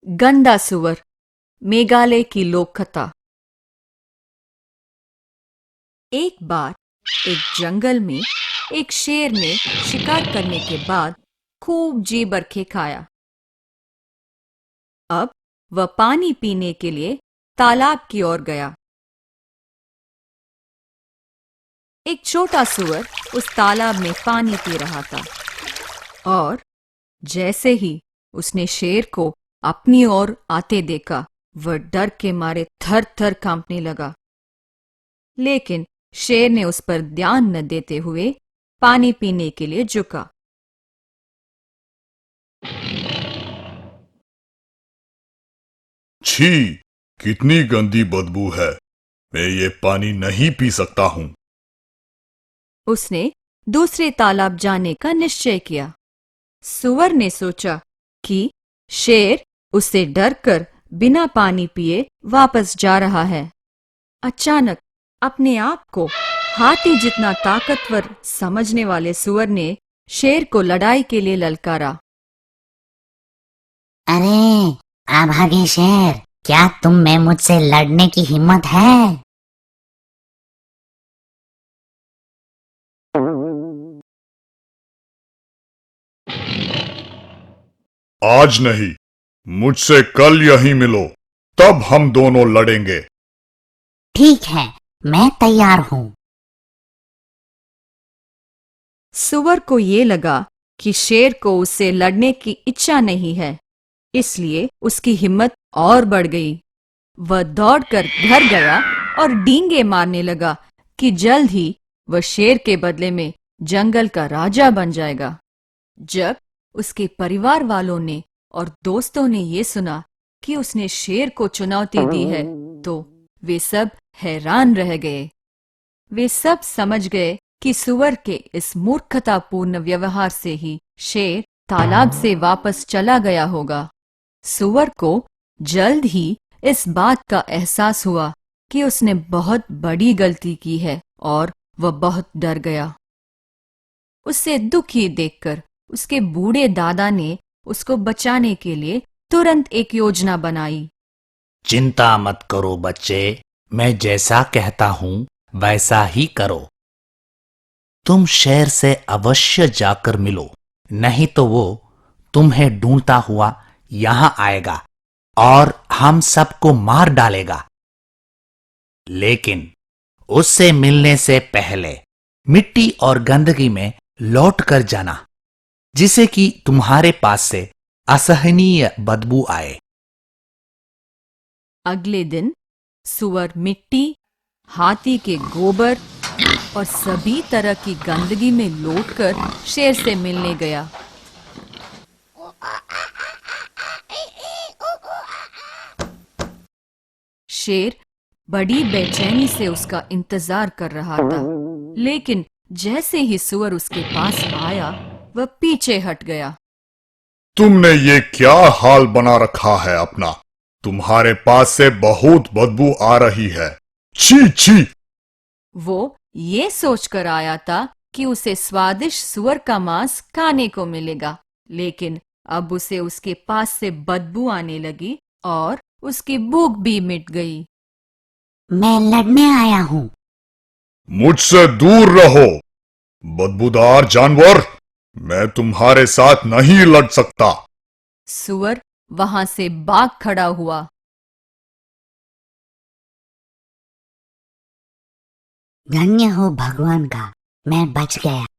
गंदा सुअर, मेघालय की लोक कथा। एक बार एक जंगल में एक शेर ने शिकार करने के बाद खूब जी भर के खाया। अब वह पानी पीने के लिए तालाब की ओर गया। एक छोटा सुअर उस तालाब में पानी पी रहा था और जैसे ही उसने शेर को अपनी ओर आते देखा, वह डर के मारे थर थर कांपने लगा। लेकिन शेर ने उस पर ध्यान न देते हुए पानी पीने के लिए झुका। छी! कितनी गंदी बदबू है। मैं ये पानी नहीं पी सकता हूँ। उसने दूसरे तालाब जाने का निश्चय किया। सुअर ने सोचा कि शेर उससे डरकर बिना पानी पिए वापस जा रहा है। अचानक अपने आप को हाथी जितना ताकतवर समझने वाले सुअर ने शेर को लड़ाई के लिए ललकारा। अरे अभागे शेर, क्या तुम में मुझसे लड़ने की हिम्मत है? आज नहीं, मुझसे कल यहीं मिलो, तब हम दोनों लड़ेंगे। ठीक है, मैं तैयार हूँ। सुअर को ये लगा कि शेर को उससे लड़ने की इच्छा नहीं है, इसलिए उसकी हिम्मत और बढ़ गई। वह दौड़कर घर गया और डींगे मारने लगा कि जल्द ही वह शेर के बदले में जंगल का राजा बन जाएगा। जब उसके परिवार वालों ने और दोस्तों ने ये सुना कि उसने शेर को चुनौती दी है, तो वे सब हैरान रह गए। वे सब समझ गए कि सुअर के इस मूर्खतापूर्ण व्यवहार से ही शेर तालाब से वापस चला गया होगा। सुअर को जल्द ही इस बात का एहसास हुआ कि उसने बहुत बड़ी गलती की है और वह बहुत डर गया। उससे दुखी देखकर उसके बूढ़े दादा ने उसको बचाने के लिए तुरंत एक योजना बनाई। चिंता मत करो बच्चे, मैं जैसा कहता हूं वैसा ही करो। तुम शेर से अवश्य जाकर मिलो, नहीं तो वो तुम्हें ढूंढता हुआ यहां आएगा और हम सबको मार डालेगा। लेकिन उससे मिलने से पहले मिट्टी और गंदगी में लौट कर जाना, जिसे कि तुम्हारे पास से असहनीय बदबू आए। अगले दिन सुअर मिट्टी, हाथी के गोबर और सभी तरह की गंदगी में लौटकर शेर से मिलने गया। शेर बड़ी बेचैनी से उसका इंतजार कर रहा था, लेकिन जैसे ही सुअर उसके पास आया, वह पीछे हट गया। तुमने ये क्या हाल बना रखा है अपना? तुम्हारे पास से बहुत बदबू आ रही है। छी छी! वो ये सोचकर आया था कि उसे स्वादिष्ट सुअर का मांस खाने को मिलेगा, लेकिन अब उसे उसके पास से बदबू आने लगी और उसकी भूख भी मिट गई। मैं लड़ने आया हूँ। मुझसे दूर रहो, बदबूदार जानवर! मैं तुम्हारे साथ नहीं लड़ सकता। सुअर वहां से भाग खड़ा हुआ। धन्य हो भगवान का, मैं बच गया।